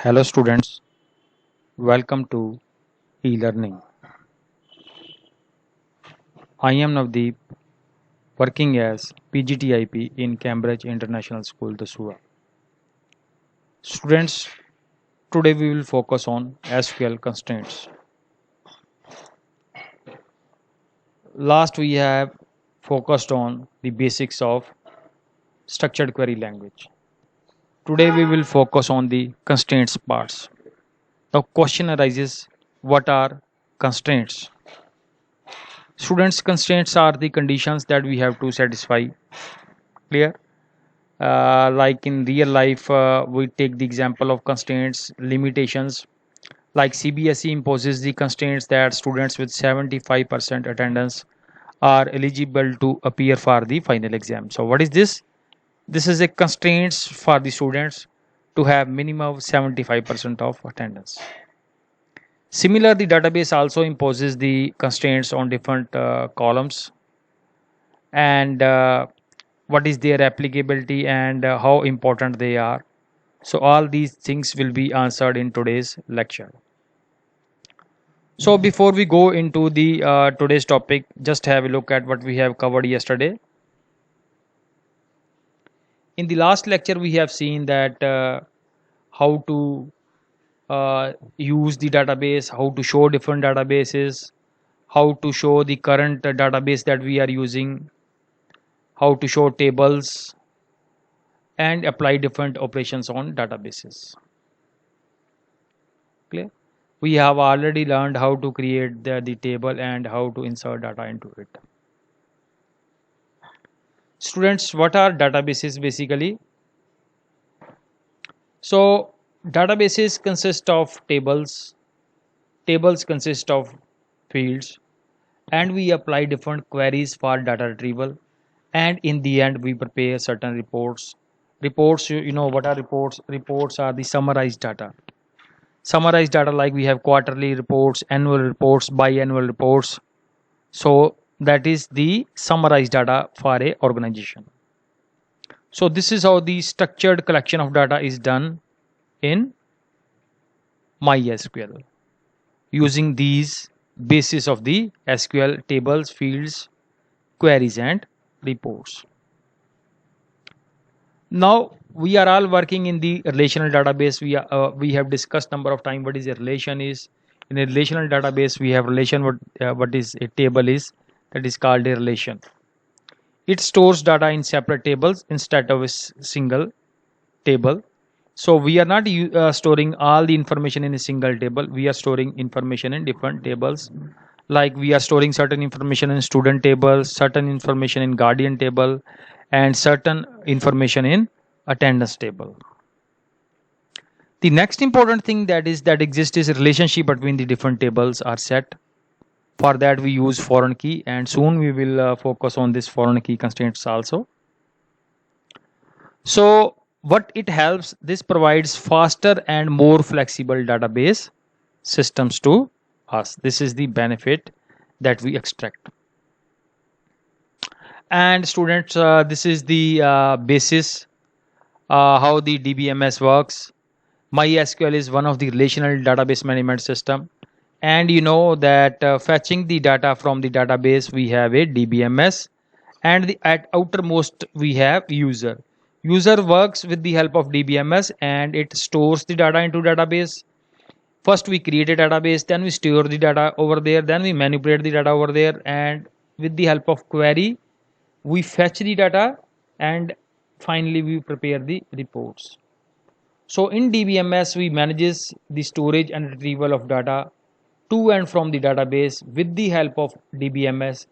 Hello students, welcome to e-learning. I am Navdeep, working as PGTIP in Cambridge International School, Dasua. Students, today we will focus on SQL constraints. Last we have focused on the basics of structured query language. Today we will focus on the constraints parts. The question arises, what are constraints? Students, constraints are the conditions that we have to satisfy. Clear? Like in real life, we take the example of constraints, limitations. Like CBSE imposes the constraints that students with 75% attendance are eligible to appear for the final exam. So what is this? This is a constraints for the students to have minimum 75% of attendance. Similar, the database also imposes the constraints on different columns and what is their applicability and how important they are. So all these things will be answered in today's lecture. So before we go into the today's topic, just have a look at what we have covered yesterday. In the last lecture, we have seen that how to use the database, how to show different databases, how to show the current database that we are using, how to show tables, and apply different operations on databases. Clear? We have already learned how to create the table and how to insert data into it. Students, what are databases basically? So databases consist of tables, tables consist of fields, and we apply different queries for data retrieval, and in the end we prepare certain reports. Reports, you know what are reports? Reports are the summarized data. Summarized data, like we have quarterly reports, annual reports, biannual reports. So that is the summarized data for a organization. So this is how the structured collection of data is done in MySQL using these basis of the SQL tables, fields, queries and reports. Now we are all working in the relational database. We have discussed number of time what is a relation is. In a relational database we have relation what is a table is, that is called a relation. It stores data in separate tables instead of a single table. So we are not storing all the information in a single table. We are storing information in different tables. Like we are storing certain information in student table, certain information in guardian table, and certain information in attendance table. The next important thing that exists is a relationship between the different tables are set. For that we use foreign key, and soon we will focus on this foreign key constraints also. So what it helps, this provides faster and more flexible database systems to us. This is the benefit that we extract. And students, this is the basis how the DBMS works. MySQL is one of the relational database management system, and you know that fetching the data from the database we have a DBMS, and at outermost we have user. User works with the help of DBMS and it stores the data into database. First we create a database, then we store the data over there, then we manipulate the data over there, and with the help of query we fetch the data, and finally we prepare the reports. So in DBMS we manages the storage and retrieval of data to and from the database with the help of DBMS,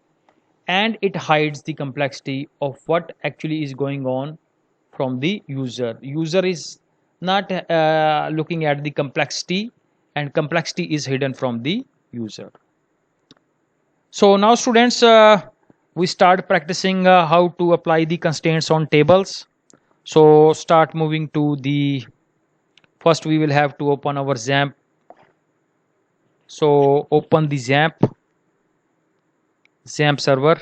and it hides the complexity of what actually is going on from the user. User is not looking at the complexity, and complexity is hidden from the user. So now students, we start practicing how to apply the constraints on tables. So start moving to the, first we will have to open our XAMPP. So open the XAMPP server.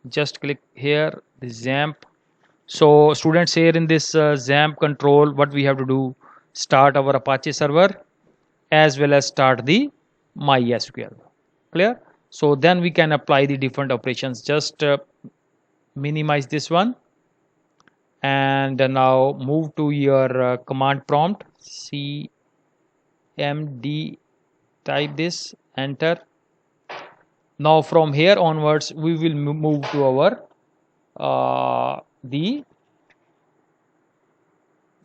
Just click here the XAMPP So students, here in this XAMPP control, what we have to do, start our Apache server as well as start the MySQL. Clear? So then we can apply the different operations. Just minimize this one, and now move to your command prompt, cmd, type this, enter. Now from here onwards we will move to our the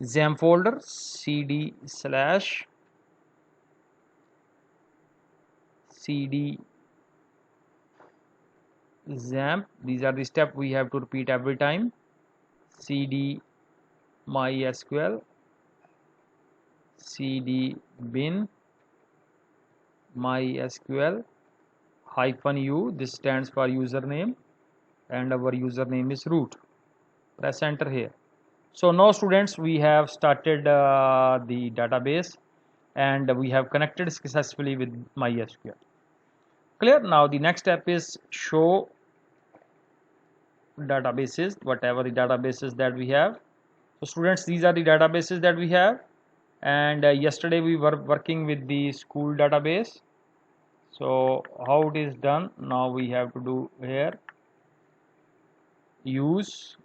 XAMPP folder, cd XAMPP. These are the steps we have to repeat every time. cd mysql, cd bin mysql -u, this stands for username, and our username is root. Press enter here. So now students, we have started the database and we have connected successfully with MySQL. Clear? Now the next step is show databases, whatever the databases that we have. So students, these are the databases that we have, and yesterday we were working with the school database. So how it is done, now we have to do here, use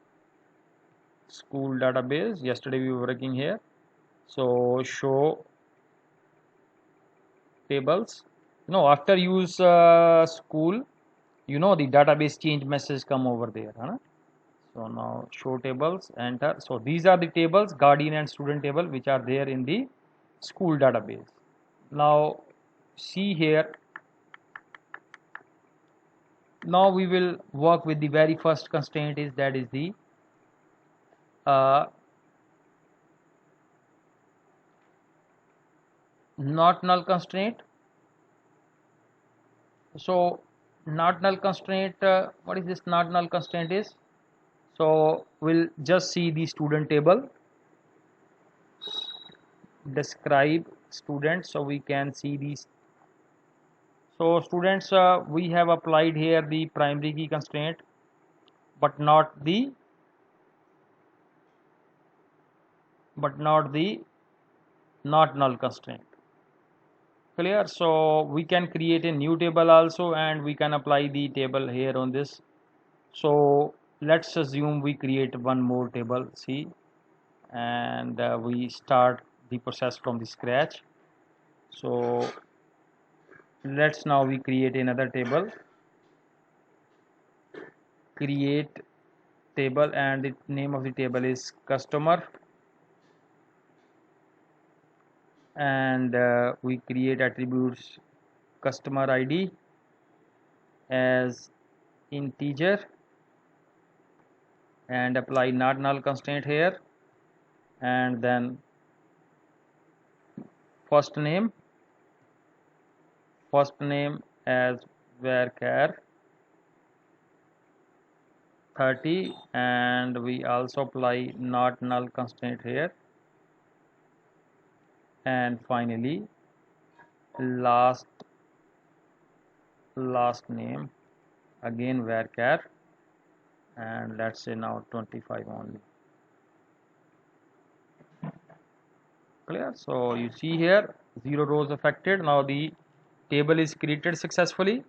school database. Yesterday we were working here, so show tables. After use school, the database change message come over there, huh? So now show tables, enter. So these are the tables, guardian and student table, which are there in the school database. Now see here, now we will work with the very first constraint, is that is the not null constraint. So not null constraint, what is this not null constraint is? So we'll just see the student table, describe student, so we can see these. So students, we have applied here the primary key constraint, but not the not null constraint. Clear? So we can create a new table also, and we can apply the table here on this. So let's assume we create one more table, see, and we start the process from the scratch. So let's now we create another table, create table, and the name of the table is customer, and we create attributes customer ID as integer, and apply not null constraint here, and then first name as varchar 30, and we also apply not null constraint here, and finally last name again varchar, and let's say now 25 only. Clear? So you see here 0 rows affected. Now the table is created successfully.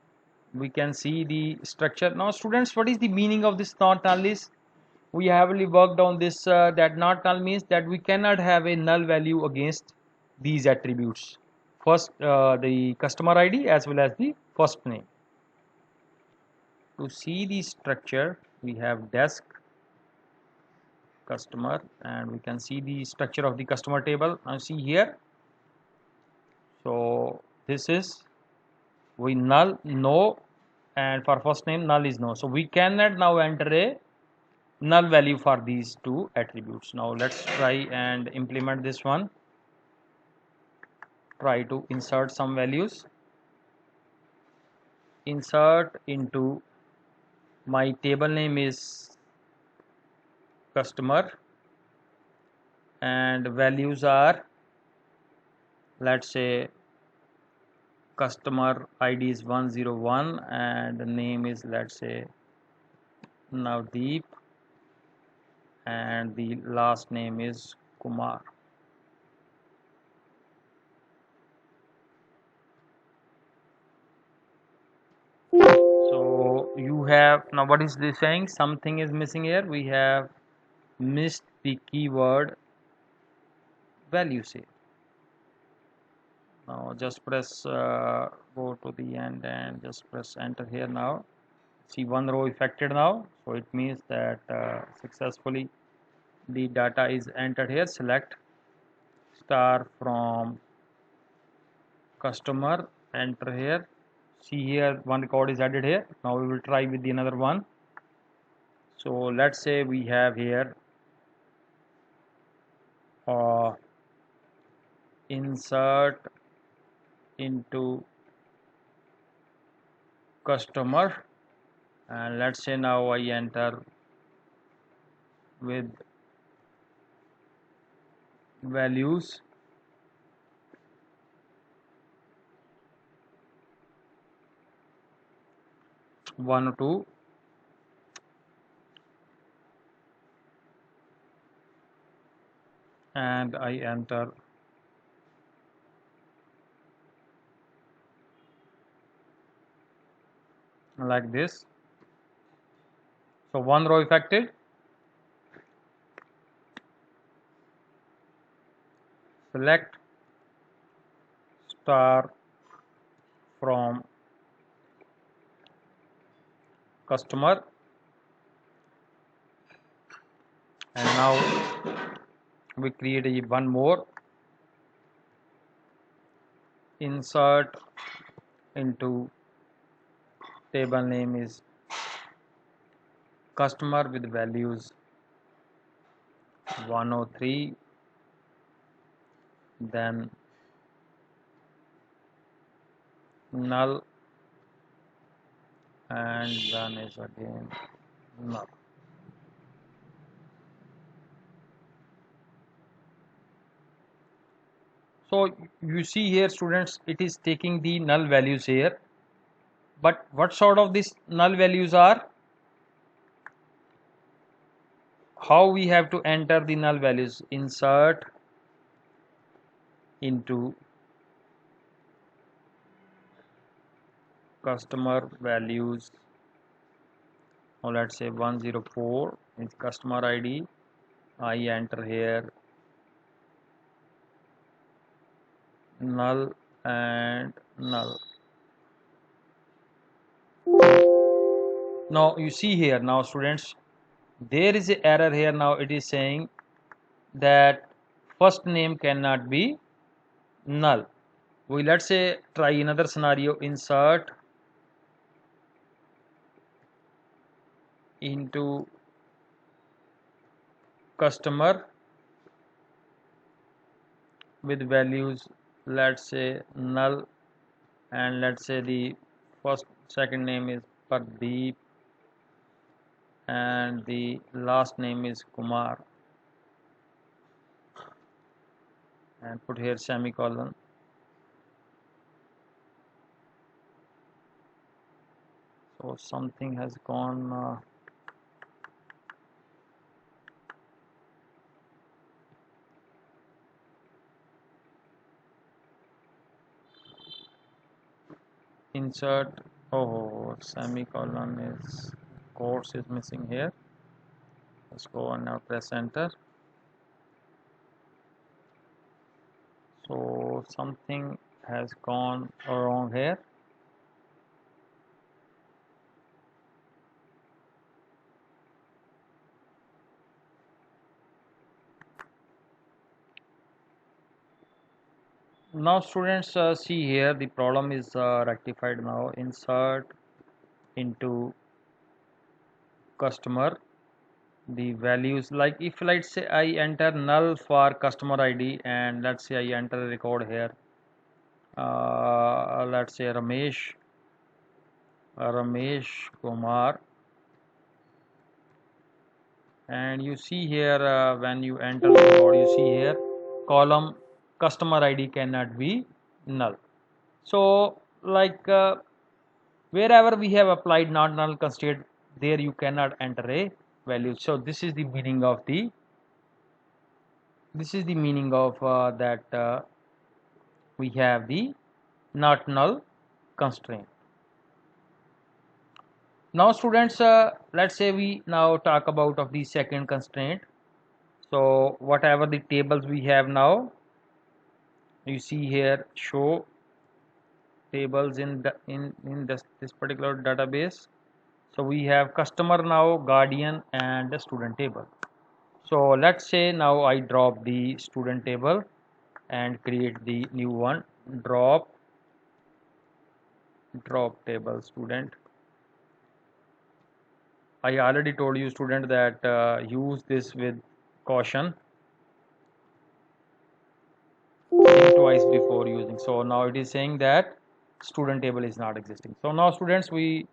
We can see the structure. Now students, what is the meaning of this not null is? We have really worked on this, that not null means that we cannot have a null value against these attributes. First the customer ID as well as the first name. To see the structure, we have desk customer, and we can see the structure of the customer table. Now see here, so this is we null no, and for first name null is no, so we cannot now enter a null value for these two attributes. Now let's try and implement this one. Try to insert some values, insert into my table name is customer, and values are, let's say customer ID is 101, and the name is, let's say Navdeep, and the last name is Kumar. So you have, now what is this saying? Something is missing here. We have missed the keyword values here. Now just press go to the end and just press enter here. Now see one row affected now, so it means that successfully the data is entered here. Select star from customer, enter here. See here one record is added here. Now we will try with the another one. So let's say we have here insert into customer, and let's say now I enter with values one or two, and I enter like this. So one row affected. Select star from customer, and now we create a one more, insert into table name is customer with values 103, then null, and then is again null. So you see here students, it is taking the null values here, but what sort of these null values are? How we have to enter the null values? Insert into customer values, or let's say 104 is customer ID. I enter here null and null. Now you see here, now students, there is an error here. Now it is saying that first name cannot be null. We let's say try another scenario. Insert into customer with values, let's say null, and let's say the second name is Pardeep and the last name is Kumar, and put here semicolon. So something has gone insert, oh, semicolon is course is missing here. Let's go and now press enter. So something has gone wrong here. Now students, see here the problem is rectified now. Insert into customer the values, like if let's say I enter null for customer ID, and let's say I enter a record here, let's say Ramesh Kumar, and you see here when you enter the record, you see here column customer ID cannot be null. So like wherever we have applied not null constraint, there you cannot enter a value. So this is the meaning of that we have the not null constraint. Now students, let's say we now talk about of the second constraint. So whatever the tables we have now, you see here, show tables in the in this particular database. So we have customer now, guardian, and the student table. So let's say now I drop the student table and create the new one. Drop table student. I already told you student that use this with caution. Think twice before using. So now it is saying that student table is not existing. So now students, we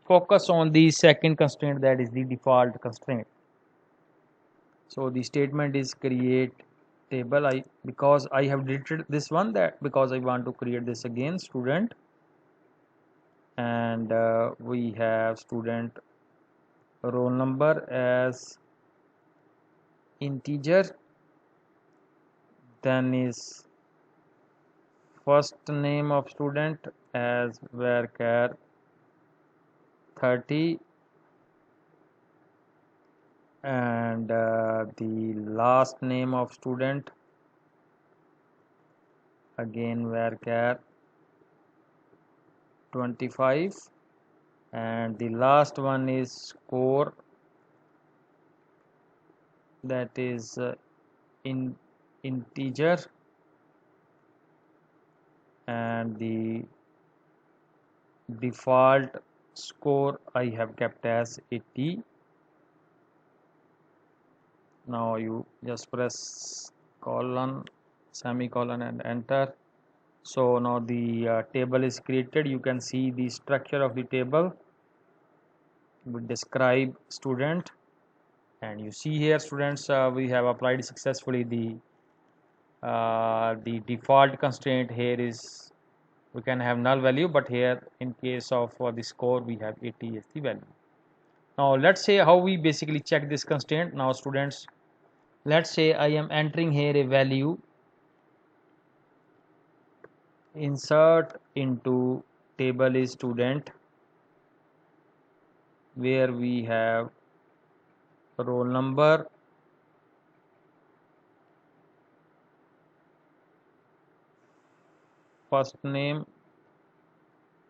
focus on the second constraint, that is the default constraint. So the statement is create table. Because I have deleted this one, that because I want to create this again, student, and we have student roll number as integer, then is first name of student as varchar 30, and the last name of student again varchar 25, and the last one is score, that is in integer, and the default score I have kept as 80. Now you just press colon, semicolon, and enter. So now the table is created. You can see the structure of the table. We describe student, and you see here students, we have applied successfully the default constraint. Here is we can have null value, but here in case of the score we have 80 as the value. Now let's say how we basically check this constraint. Now students, let's say I am entering here a value, insert into table is student, where we have roll number, first name,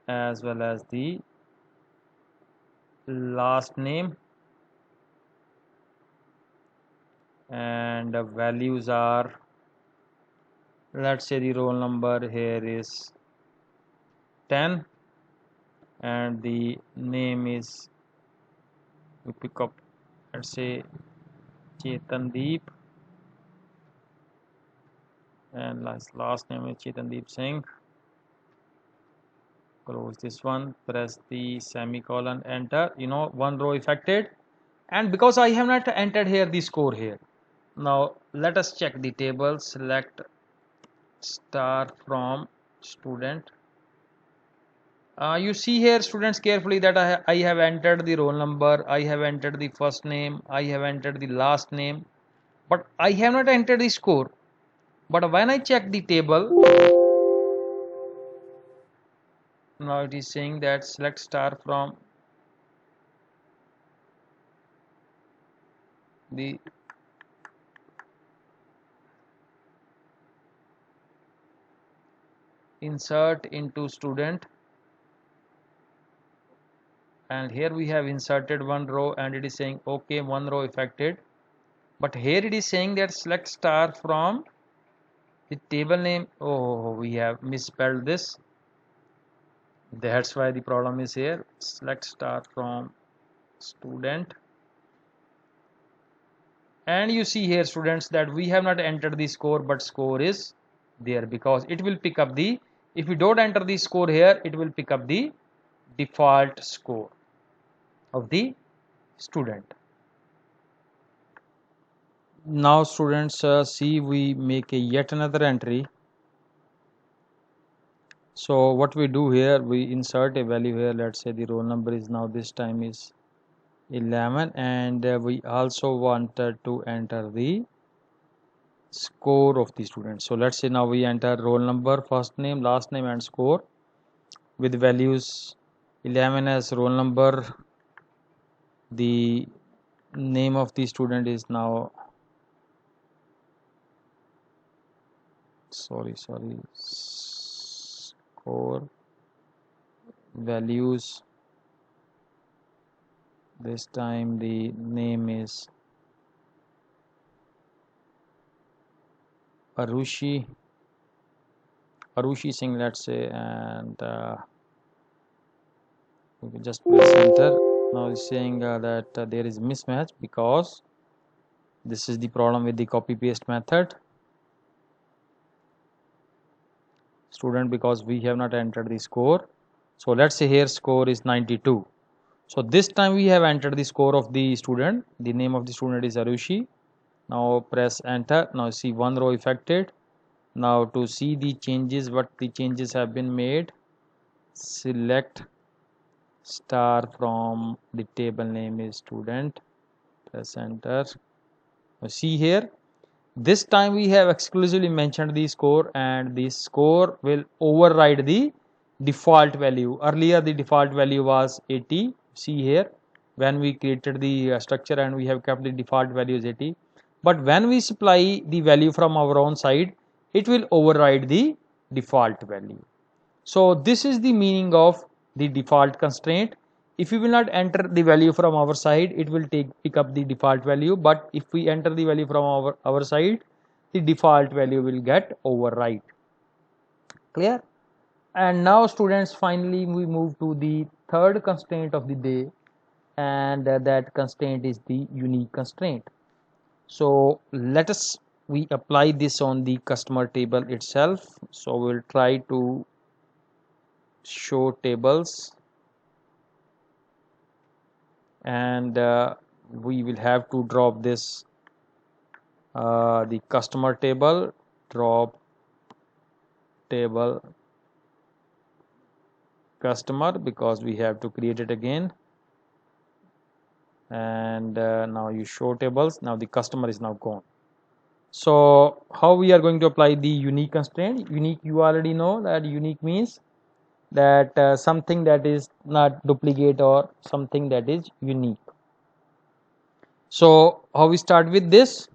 as well as the last name, and the values are, let's say the roll number here is 10, and the name is, we pick up, let's say Chetandeep, and last name is Chetandeep Singh. Close this one, press the semicolon, enter. You know, one row affected, and because I have not entered here the score here. Now let us check the table. Select star from student. You see here students carefully that I have entered the roll number, I have entered the first name, I have entered the last name, but I have not entered the score. But when I check the table, now it is saying that select star from the insert into student, and here we have inserted one row, and it is saying okay, one row affected, but here it is saying that select star from the table name. Oh, we have misspelled this, that's why the problem is here. Select star from student, and you see here students that we have not entered the score, but score is there, because it will pick up the, if we don't enter the score here, it will pick up the default score of the student. Now students, see, we make a yet another entry. So what we do here, we insert a value here. Let's say the roll number is now this time is 11, and we also wanted to enter the score of the student. So let's say now we enter roll number, first name, last name, and score with values 11 as roll number. The name of the student is now score values. This time the name is Arushi Singh, let's say, and we can just press enter. Now it's saying that there is mismatch because this is the problem with the copy paste method student, because we have not entered the score. So let's say here score is 92. So this time we have entered the score of the student. The name of the student is Arushi. Now press enter. Now see one row affected. Now to see the changes, what the changes have been made, select star from the table name is student, press enter. Now see here, this time we have exclusively mentioned the score, and the score will override the default value. Earlier the default value was 80. See here, when we created the structure and we have kept the default value is 80, but when we supply the value from our own side, it will override the default value. So this is the meaning of the default constraint. If we will not enter the value from our side, it will pick up the default value, but if we enter the value from our side, the default value will get override. Clear? And now students, finally we move to the third constraint of the day, and that constraint is the unique constraint. So let us we apply this on the customer table itself. So we'll try to show tables, and we will have to drop this the customer table, drop table customer, because we have to create it again. And now you show tables. Now the customer is now gone. So how we are going to apply the unique constraint? Unique, you already know that unique means that something that is not duplicate or something that is unique. So how we start with this?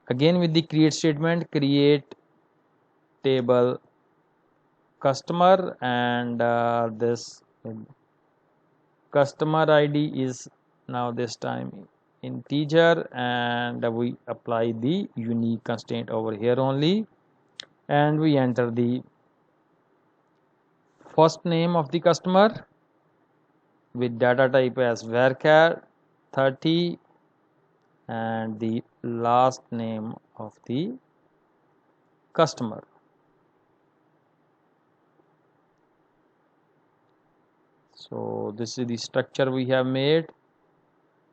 Again with the create statement, create table customer, and this customer ID is now this time integer, and we apply the unique constraint over here only, and we enter the first name of the customer with data type as varchar 30, and the last name of the customer. So this is the structure we have made.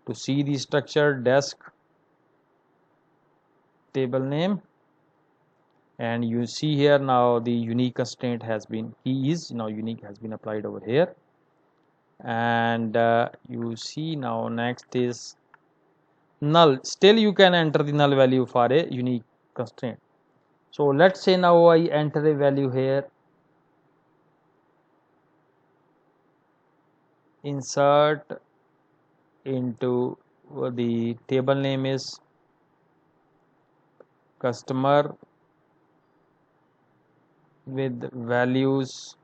To see the structure, desk table name, and you see here now the unique constraint has been, key is now unique has been applied over here. And you see now next is null. Still you can enter the null value for a unique constraint. So let's say now I enter a value here, insert into the table name is customer with values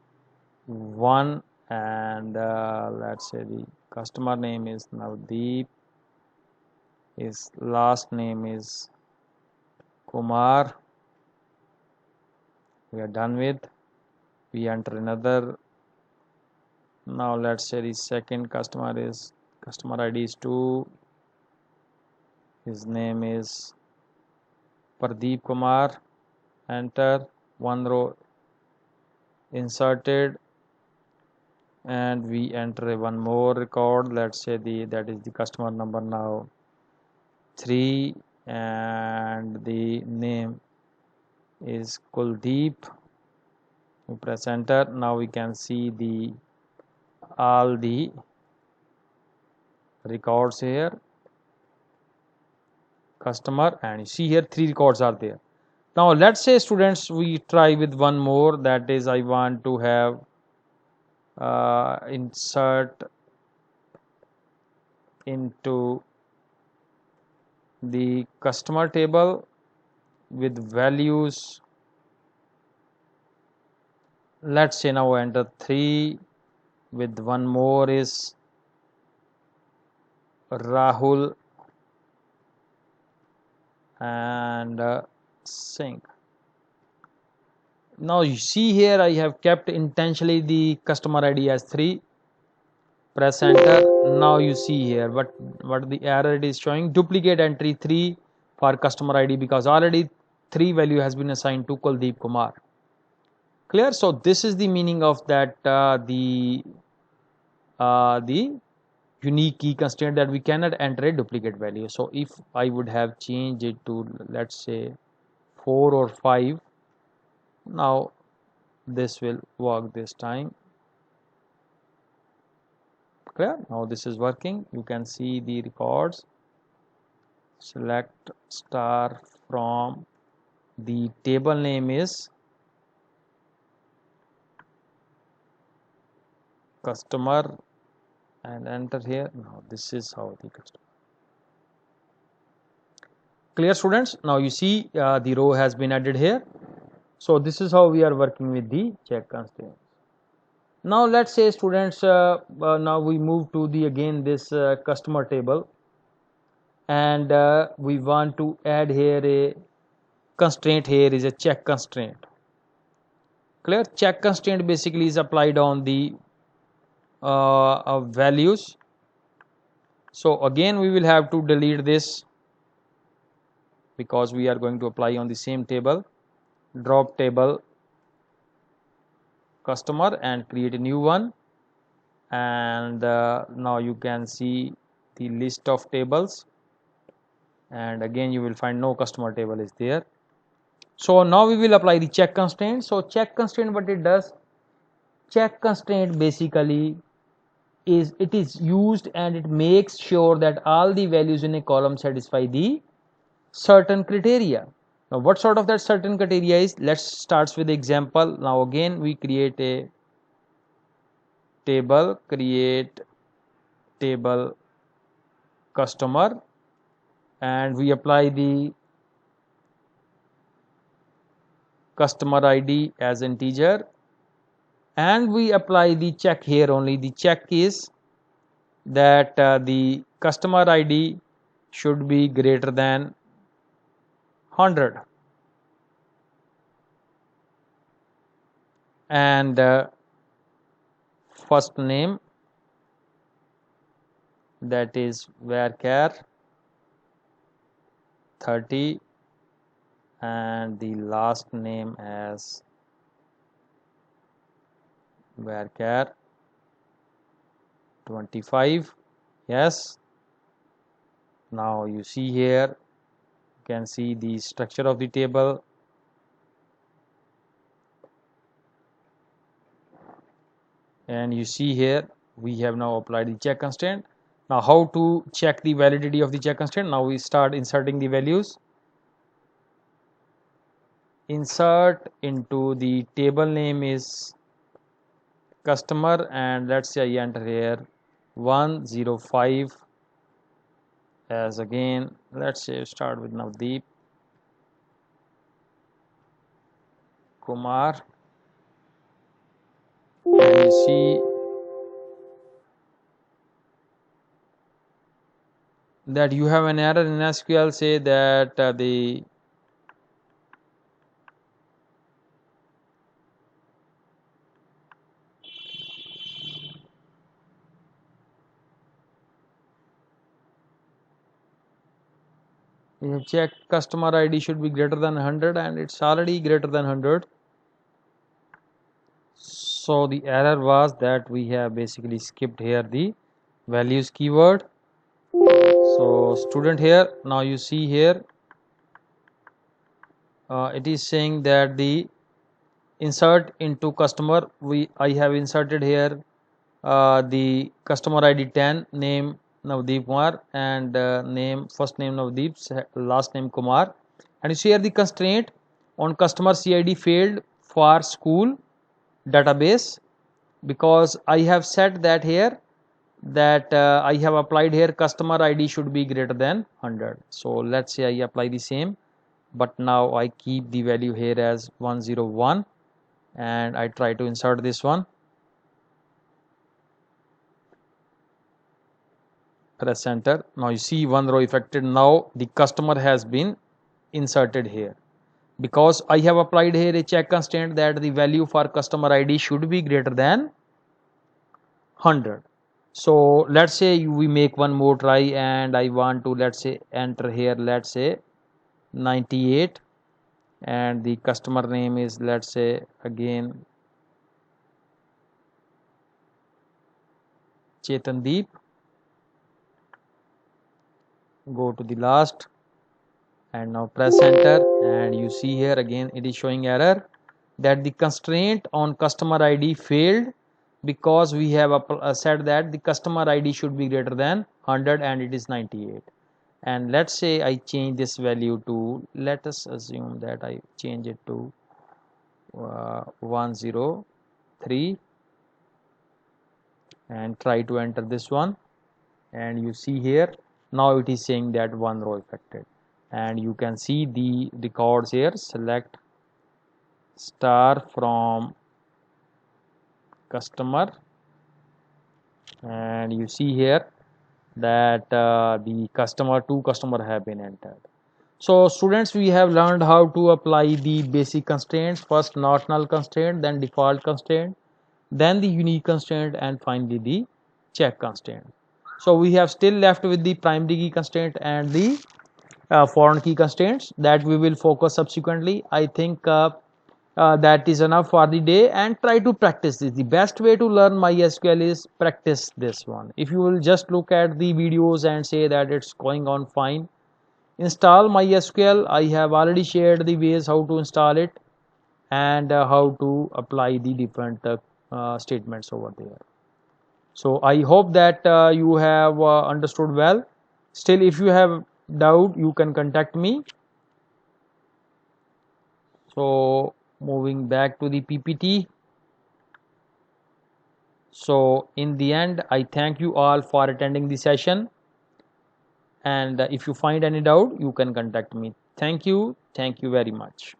1, and let's say the customer name is Navdeep, his last name is Kumar. We are done with. We enter another. Now let's say the second customer is customer ID is 2, his name is Pradeep Kumar. Enter, one row inserted, and we enter one more record. Let's say that is the customer number now 3, and the name is Kuldeep. We press enter. Now we can see all the records here, customer, and you see here 3 records are there. Now let's say students we try with one more, that is I want to have insert into the customer table with values. Let's say now enter 3 with one more is Rahul and Singh. Now you see here I have kept intentionally the customer ID as 3. Press enter. Now you see here what the error it is showing, duplicate entry 3 for customer ID, because already 3 value has been assigned to Kuldeep Kumar. Clear? So this is the meaning of that the unique key constraint, that we cannot enter a duplicate value. So if I would have changed it to, let's say, 4 or 5, now this will work this time. Clear? Now this is working. You can see the records. Select star from the table name is customer and enter here. Now this is how the customer. Clear, students? Now you see the row has been added here. So this is how we are working with the check constraints. Now let's say students now we move to the again this customer table, and we want to add here a constraint. Here is a check constraint. Clear? Check constraint basically is applied on the values. So again we will have to delete this because we are going to apply on the same table. Drop table customer and create a new one, and now you can see the list of tables, and again you will find no customer table is there. So now we will apply the check constraint. So check constraint, what it does, check constraint basically is it is used and it makes sure that all the values in a column satisfy the certain criteria. Now what sort of that certain criteria is, let's start with the example. Now again we create a table, create table customer, and we apply the customer ID as integer, and we apply the check here only. The check is that the customer ID should be greater than 100, and first name, that is varchar 30, and the last name as varchar 25. Yes. Now you see here, you can see the structure of the table. And you see here we have now applied the check constraint. Now how to check the validity of the check constraint? Now we start inserting the values. Insert into the table name is customer, and let's say I enter here 105 as again, let's say start with Navdeep Kumar, and you see that you have an error in SQL, say that the check customer ID should be greater than 100, and it's already greater than 100. So the error was that we have basically skipped here the values keyword. So student here, now you see here it is saying that the insert into customer, I have inserted here the customer ID 10, name Navdeep Kumar, and first name Navdeep, last name Kumar, and you share the constraint on customer CID field for school database, because I have set that here, that I have applied here customer ID should be greater than 100. So let's say I apply the same, but now I keep the value here as 101, and I try to insert this one. Press enter. Now you see one row affected. Now the customer has been inserted here, because I have applied here a check constraint that the value for customer ID should be greater than 100. So let's say we make one more try, and I want to, let's say, enter here, let's say 98, and the customer name is, let's say, again Chetandeep. Go to the last, and now press enter, and you see here again it is showing error that the constraint on customer ID failed, because we have said that the customer ID should be greater than 100 and it is 98. And let's say I change this value to, let us assume that I change it to 103, and try to enter this one, and you see here now it is saying that one row affected, and you can see the records here. Select star from customer, and you see here that the two customer have been entered. So students, we have learned how to apply the basic constraints. First not null constraint, then default constraint, then the unique constraint, and finally the check constraint. So we have still left with the primary key constraint and the foreign key constraints that we will focus subsequently. I think that is enough for the day, and try to practice this. The best way to learn MySQL is practice this one. If you will just look at the videos and say that it's going on fine, install MySQL. I have already shared the ways how to install it, and how to apply the different statements over there. So I hope that you have understood well. Still, if you have doubt, you can contact me. So moving back to the PPT. So in the end, I thank you all for attending the session, and if you find any doubt, you can contact me. Thank you very much.